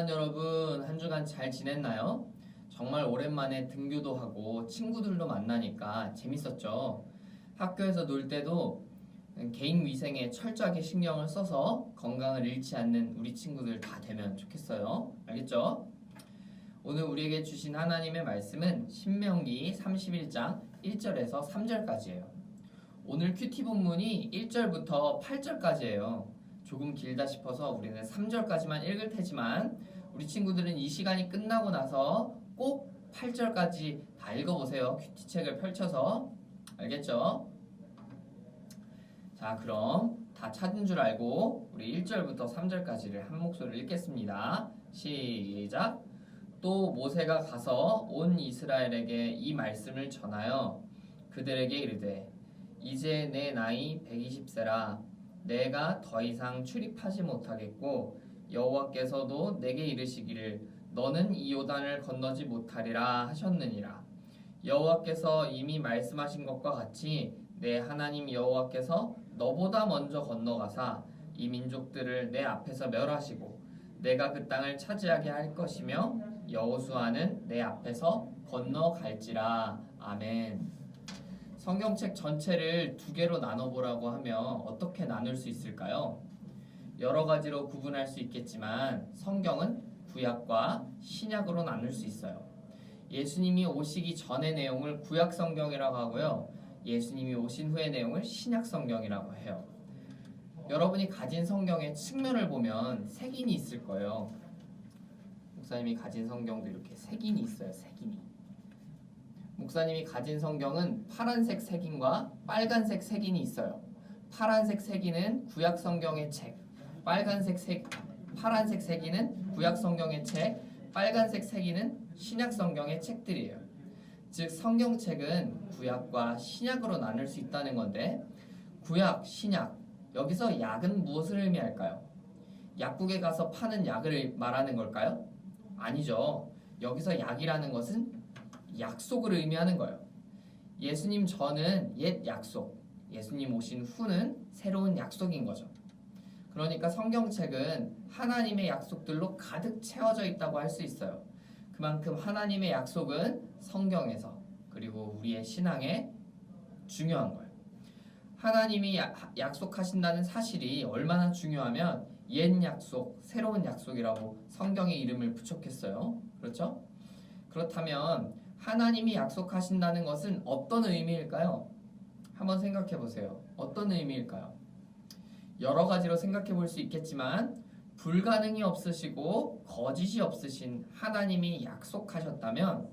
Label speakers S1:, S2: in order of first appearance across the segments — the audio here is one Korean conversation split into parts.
S1: 사랑하는 여러분, 한 주간 잘 지냈나요? 정말 오랜만에 등교도 하고 친구들도 만나니까 재밌었죠. 학교에서 놀 때도 개인 위생에 철저하게 신경을 써서 건강을 잃지 않는 우리 친구들 다 되면 좋겠어요. 알겠죠? 오늘 우리에게 주신 하나님의 말씀은 신명기 31장 1절에서 3절까지예요. 오늘 큐티 본문이 1절부터 8절까지예요. 조금 길다 싶어서 우리는 3절까지만 읽을 테지만 우리 친구들은 이 시간이 끝나고 나서 꼭 8절까지 다 읽어보세요. 큐티책을 펼쳐서. 알겠죠? 자, 그럼 다 찾은 줄 알고 우리 1절부터 3절까지를 한 목소리로 읽겠습니다. 시작! 또 모세가 가서 온 이스라엘에게 이 말씀을 전하여 그들에게 이르되 이제 내 나이 120세라 내가 더 이상 출입하지 못하겠고 여호와께서도 내게 이르시기를 너는 이 요단을 건너지 못하리라 하셨느니라. 여호와께서 이미 말씀하신 것과 같이 내 하나님 여호와께서 너보다 먼저 건너가사 이 민족들을 내 앞에서 멸하시고 내가 그 땅을 차지하게 할 것이며 여호수아는 내 앞에서 건너갈지라. 아멘. 성경책 전체를 두 개로 나눠보라고 하면 어떻게 나눌 수 있을까요? 여러 가지로 구분할 수 있겠지만 성경은 구약과 신약으로 나눌 수 있어요. 예수님이 오시기 전의 내용을 구약 성경이라고 하고요. 예수님이 오신 후의 내용을 신약 성경이라고 해요. 여러분이 가진 성경의 측면을 보면 색인이 있을 거예요. 목사님이 가진 성경도 이렇게 색인이 있어요. 색인이. 목사님이 가진 성경은 파란색 색인과 빨간색 색인이 있어요. 파란색 색인은 구약 성경의 책, 파란색 색인은 구약 성경의 책, 빨간색 색인은 신약 성경의 책들이에요. 즉 성경책은 구약과 신약으로 나눌 수 있다는 건데 구약, 신약, 여기서 약은 무엇을 의미할까요? 약국에 가서 파는 약을 말하는 걸까요? 아니죠. 여기서 약이라는 것은 약속을 의미하는 거예요. 예수님 전은 옛 약속, 예수님 오신 후는 새로운 약속인 거죠. 그러니까 성경책은 하나님의 약속들로 가득 채워져 있다고 할 수 있어요. 그만큼 하나님의 약속은 성경에서 그리고 우리의 신앙에 중요한 거예요. 하나님이 약속하신다는 사실이 얼마나 중요하면 옛 약속, 새로운 약속이라고 성경의 이름을 붙였겠어요. 그렇죠? 그렇다면 하나님이 약속하신다는 것은 어떤 의미일까요? 한번 생각해 보세요. 어떤 의미일까요? 여러 가지로 생각해 볼 수 있겠지만 불가능이 없으시고 거짓이 없으신 하나님이 약속하셨다면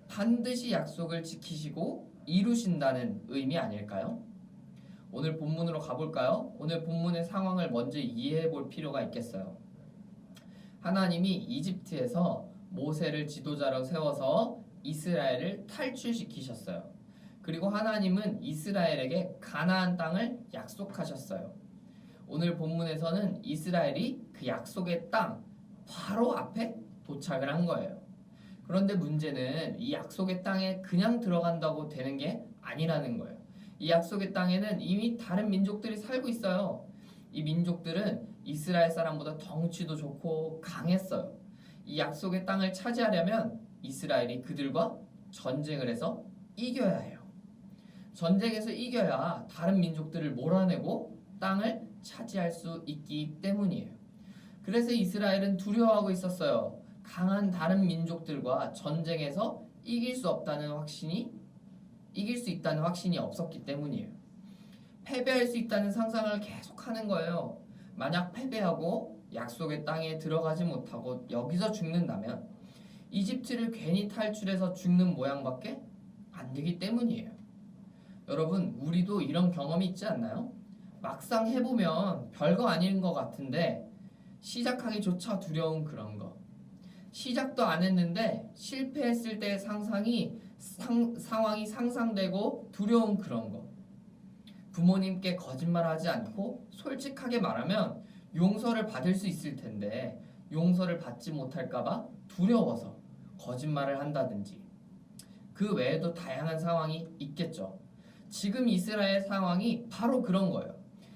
S1: 반드시 약속을 지키시고 이루신다는 의미 아닐까요? 오늘 본문으로 가볼까요? 오늘 본문의 상황을 먼저 이해해 볼 필요가 있겠어요. 하나님이 이집트에서 모세를 지도자로 세워서 이스라엘을 탈출시키셨어요. 그리고 하나님은 이스라엘에게 가나안 땅을 약속하셨어요. 오늘 본문에서는 이스라엘이 그 약속의 땅 바로 앞에 도착을 한 거예요. 그런데 문제는 이 약속의 땅에 그냥 들어간다고 되는 게 아니라는 거예요. 이 약속의 땅에는 이미 다른 민족들이 살고 있어요. 이 민족들은 이스라엘 사람보다 덩치도 좋고 강했어요. 이 약속의 땅을 차지하려면 이스라엘이 그들과 전쟁을 해서 이겨야 해요. 전쟁에서 이겨야 다른 민족들을 몰아내고 땅을 차지할 수 있기 때문이에요. 그래서 이스라엘은 두려워하고 있었어요. 강한 다른 민족들과 전쟁에서 이길 수 있다는 확신이 없었기 때문이에요. 패배할 수 있다는 상상을 계속하는 거예요. 만약 패배하고 약속의 땅에 들어가지 못하고 여기서 죽는다면 이집트를 괜히 탈출해서 죽는 모양밖에 안 되기 때문이에요. 여러분, 우리도 이런 경험이 있지 않나요? 막상 해보면 별거 아닌 것 같은데 시작하기조차 두려운 그런 거. 시작도 안 했는데 실패했을 때의 상황이 상상되고 두려운 그런 거. 부모님께 거짓말하지 않고 솔직하게 말하면 용서를 받을 수 있을 텐데 용서를 받지 못할까봐 두려워서 거짓말을 한다든지 그 외에도 다양한 상황이 있겠죠. 지금 이스라엘 상황이 바로 그런 거예요.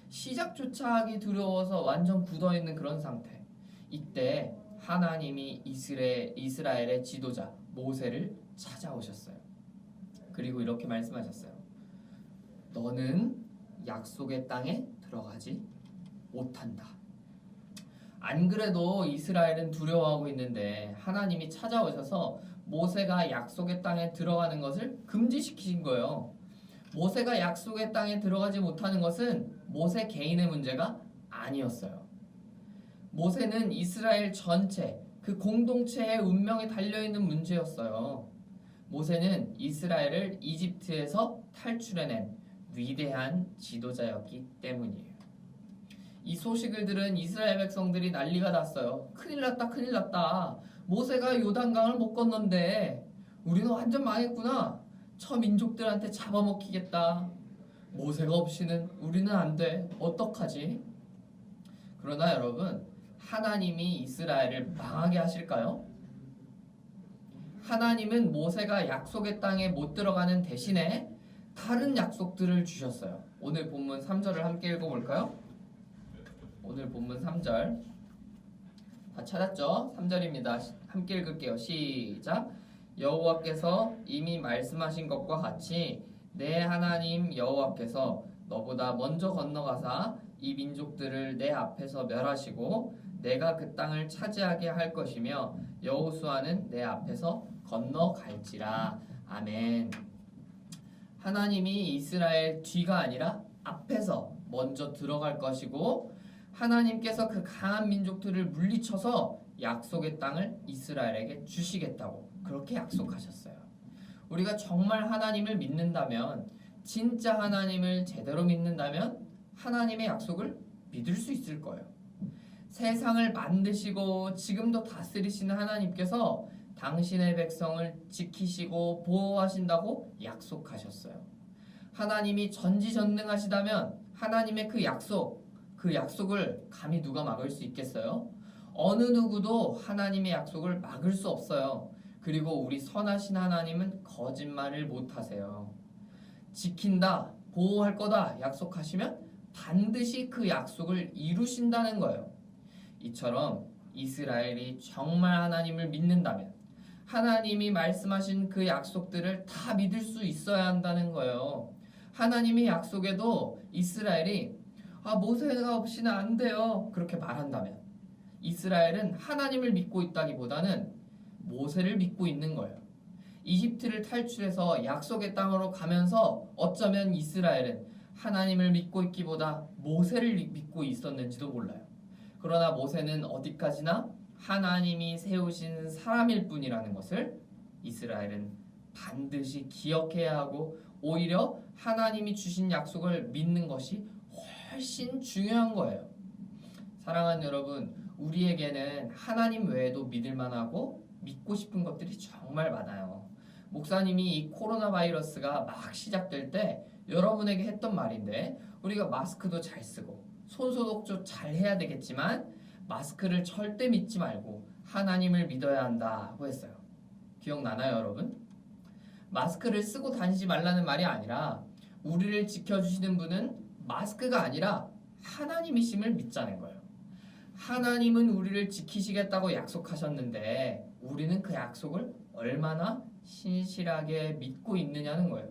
S1: 시작조차 하기 두려워서 완전 굳어있는 그런 상태. 이때 하나님이 이스라엘의 지도자 모세를 찾아오셨어요. 그리고 이렇게 말씀하셨어요. 너는 약속의 땅에 들어가지 못한다. 안 그래도 이스라엘은 두려워하고 있는데 하나님이 찾아오셔서 모세가 약속의 땅에 들어가는 것을 금지시키신 거예요. 모세가 약속의 땅에 들어가지 못하는 것은 모세 개인의 문제가 아니었어요. 모세는 이스라엘 전체, 그 공동체의 운명에 달려있는 문제였어요. 모세는 이스라엘을 이집트에서 탈출해낸 위대한 지도자였기 때문이에요. 이 소식을 들은 이스라엘 백성들이 난리가 났어요. 큰일 났다, 큰일 났다. 모세가 요단강을 못 건넌데 우리는 완전 망했구나. 저 민족들한테 잡아먹히겠다. 모세가 없이는 우리는 안 돼. 어떡하지? 그러나 여러분, 하나님이 이스라엘을 망하게 하실까요? 하나님은 모세가 약속의 땅에 못 들어가는 대신에 다른 약속들을 주셨어요. 오늘 본문 3절을 함께 읽어볼까요? 오늘 본문 3절 다 찾았죠? 3절입니다. 함께 읽을게요. 시작. 여호와께서 이미 말씀하신 것과 같이 내 하나님 여호와께서 너보다 먼저 건너가사 이 민족들을 내 앞에서 멸하시고 내가 그 땅을 차지하게 할 것이며 여호수아는 내 앞에서 건너갈지라. 아멘. 하나님이 이스라엘 뒤가 아니라 앞에서 먼저 들어갈 것이고 하나님께서 그 강한 민족들을 물리쳐서 약속의 땅을 이스라엘에게 주시겠다고 그렇게 약속하셨어요. 우리가 정말 하나님을 믿는다면, 진짜 하나님을 제대로 믿는다면 하나님의 약속을 믿을 수 있을 거예요. 세상을 만드시고 지금도 다스리시는 하나님께서 당신의 백성을 지키시고 보호하신다고 약속하셨어요. 하나님이 전지전능하시다면 하나님의 그 약속을 감히 누가 막을 수 있겠어요? 어느 누구도 하나님의 약속을 막을 수 없어요. 그리고 우리 선하신 하나님은 거짓말을 못하세요. 지킨다, 보호할 거다 약속하시면 반드시 그 약속을 이루신다는 거예요. 이처럼 이스라엘이 정말 하나님을 믿는다면 하나님이 말씀하신 그 약속들을 다 믿을 수 있어야 한다는 거예요. 하나님의 약속에도 이스라엘이 모세가 없이는 안 돼요 그렇게 말한다면 이스라엘은 하나님을 믿고 있다기보다는 모세를 믿고 있는 거예요. 이집트를 탈출해서 약속의 땅으로 가면서 어쩌면 이스라엘은 하나님을 믿고 있기보다 모세를 믿고 있었는지도 몰라요. 그러나 모세는 어디까지나 하나님이 세우신 사람일 뿐이라는 것을 이스라엘은 반드시 기억해야 하고 오히려 하나님이 주신 약속을 믿는 것이 훨씬 중요한 거예요. 사랑하는 여러분, 우리에게는 하나님 외에도 믿을 만하고 믿고 싶은 것들이 정말 많아요. 목사님이 이 코로나 바이러스가 막 시작될 때 여러분에게 했던 말인데 우리가 마스크도 잘 쓰고 손소독도 잘 해야 되겠지만 마스크를 절대 믿지 말고 하나님을 믿어야 한다고 했어요. 기억나나요, 여러분? 마스크를 쓰고 다니지 말라는 말이 아니라 우리를 지켜주시는 분은 마스크가 아니라 하나님이심을 믿자는 거예요. 하나님은 우리를 지키시겠다고 약속하셨는데 우리는 그 약속을 얼마나 신실하게 믿고 있느냐는 거예요.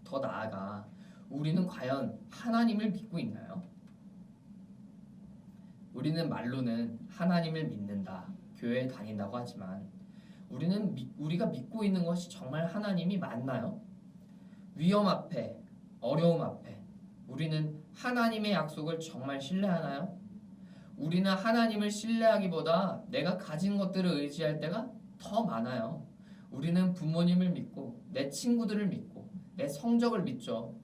S1: 더 나아가 우리는 과연 하나님을 믿고 있나요? 우리는 말로는 하나님을 믿는다, 교회에 다닌다고 하지만 우리가 믿고 있는 것이 정말 하나님이 맞나요? 위험 앞에, 어려움 앞에 우리는 하나님의 약속을 정말 신뢰하나요? 우리는 하나님을 신뢰하기보다 내가 가진 것들을 의지할 때가 더 많아요. 우리는 부모님을 믿고 내 친구들을 믿고 내 성적을 믿죠.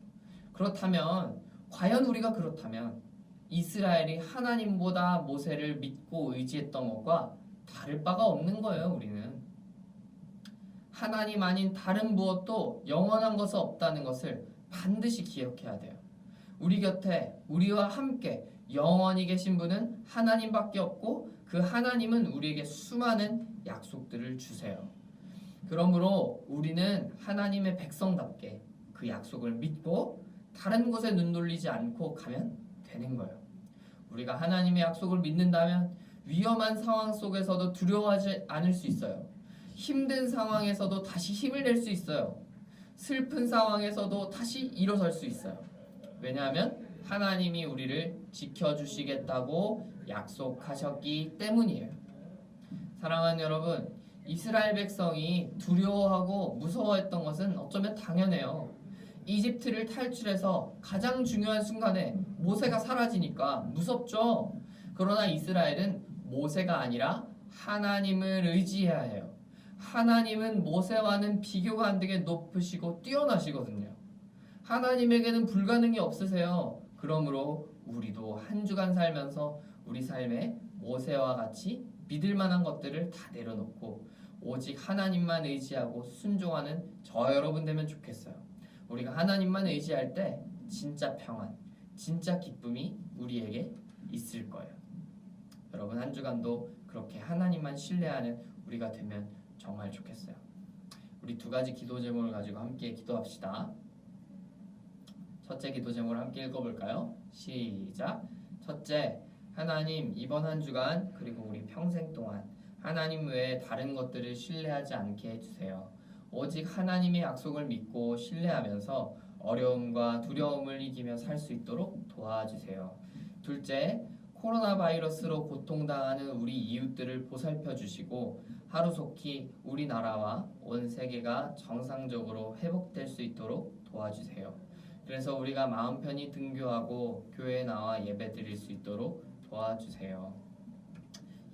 S1: 그렇다면 과연 우리가 그렇다면 이스라엘이 하나님보다 모세를 믿고 의지했던 것과 다를 바가 없는 거예요. 우리는 하나님 아닌 다른 무엇도 영원한 것은 없다는 것을 반드시 기억해야 돼요. 우리 곁에 우리와 함께 영원히 계신 분은 하나님밖에 없고 그 하나님은 우리에게 수많은 약속들을 주세요. 그러므로 우리는 하나님의 백성답게 그 약속을 믿고 다른 곳에 눈 돌리지 않고 가면 되는 거예요. 우리가 하나님의 약속을 믿는다면 위험한 상황 속에서도 두려워하지 않을 수 있어요. 힘든 상황에서도 다시 힘을 낼 수 있어요. 슬픈 상황에서도 다시 일어설 수 있어요. 왜냐하면 하나님이 우리를 지켜주시겠다고 약속하셨기 때문이에요. 사랑하는 여러분, 이스라엘 백성이 두려워하고 무서워했던 것은 어쩌면 당연해요. 이집트를 탈출해서 가장 중요한 순간에 모세가 사라지니까 무섭죠. 그러나 이스라엘은 모세가 아니라 하나님을 의지해야 해요. 하나님은 모세와는 비교가 안 되게 높으시고 뛰어나시거든요. 하나님에게는 불가능이 없으세요. 그러므로 우리도 한 주간 살면서 우리 삶에 모세와 같이 믿을 만한 것들을 다 내려놓고 오직 하나님만 의지하고 순종하는 저 여러분 되면 좋겠어요. 우리가 하나님만 의지할 때 진짜 평안, 진짜 기쁨이 우리에게 있을 거예요. 여러분 한 주간도 그렇게 하나님만 신뢰하는 우리가 되면 정말 좋겠어요. 우리 두 가지 기도 제목을 가지고 함께 기도합시다. 첫째 기도 제목을 함께 읽어볼까요? 시작. 첫째, 하나님 이번 한 주간 그리고 우리 평생 동안 하나님 외에 다른 것들을 신뢰하지 않게 해주세요. 오직 하나님의 약속을 믿고 신뢰하면서 어려움과 두려움을 이기며 살 수 있도록 도와주세요. 둘째, 코로나 바이러스로 고통당하는 우리 이웃들을 보살펴 주시고 하루속히 우리나라와 온 세계가 정상적으로 회복될 수 있도록 도와주세요. 그래서 우리가 마음 편히 등교하고 교회에 나와 예배 드릴 수 있도록 도와주세요.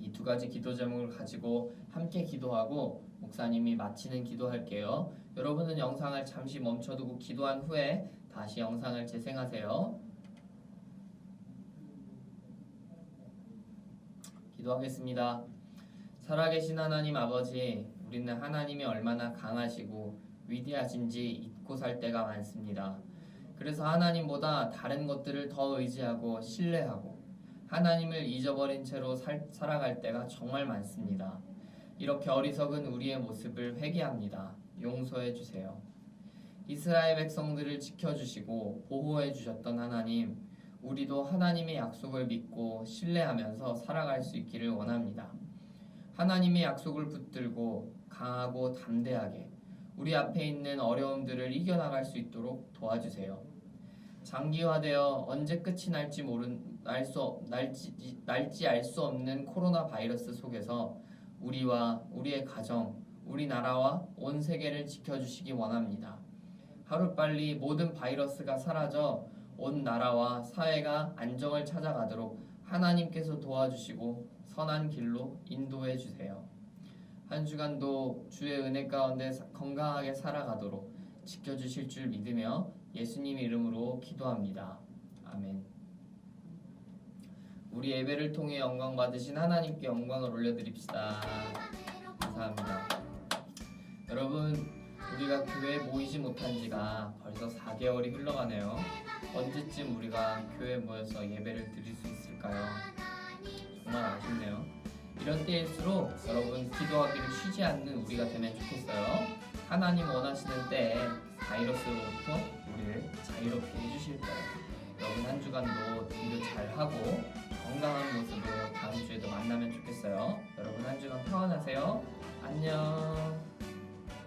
S1: 이 두 가지 기도 제목을 가지고 함께 기도하고 목사님이 마치는 기도할게요. 여러분은 영상을 잠시 멈춰두고 기도한 후에 다시 영상을 재생하세요. 기도하겠습니다. 살아계신 하나님 아버지, 우리는 하나님이 얼마나 강하시고 위대하신지 잊고 살 때가 많습니다. 그래서 하나님보다 다른 것들을 더 의지하고 신뢰하고 하나님을 잊어버린 채로 살아갈 때가 정말 많습니다. 이렇게 어리석은 우리의 모습을 회개합니다. 용서해 주세요. 이스라엘 백성들을 지켜주시고 보호해 주셨던 하나님, 우리도 하나님의 약속을 믿고 신뢰하면서 살아갈 수 있기를 원합니다. 하나님의 약속을 붙들고 강하고 담대하게 우리 앞에 있는 어려움들을 이겨나갈 수 있도록 도와주세요. 장기화되어 언제 끝이 날지 알 수 없는 코로나 바이러스 속에서 우리와 우리의 가정, 우리나라와 온 세계를 지켜주시기 원합니다. 하루빨리 모든 바이러스가 사라져 온 나라와 사회가 안정을 찾아가도록 하나님께서 도와주시고 선한 길로 인도해 주세요. 한 주간도 주의 은혜 가운데 건강하게 살아가도록 지켜주실 줄 믿으며 예수님 이름으로 기도합니다. 아멘. 우리 예배를 통해 영광 받으신 하나님께 영광을 올려드립시다. 감사합니다. 여러분, 우리가 교회에 모이지 못한 지가 벌써 4개월이 흘러가네요. 언제쯤 우리가 교회에 모여서 예배를 드릴 수 있을까요? 정말 아쉽네요. 이런 때일수록 여러분 기도하기를 쉬지 않는 우리가 되면 좋겠어요. 하나님 원하시는 때에 바이러스로부터 우리를 자유롭게 해주실 거예요. 여러분 한 주간도 등교 잘하고 건강한 모습으로 다음 주에도 만나면 좋겠어요. 여러분 한 주간 평안하세요. 안녕.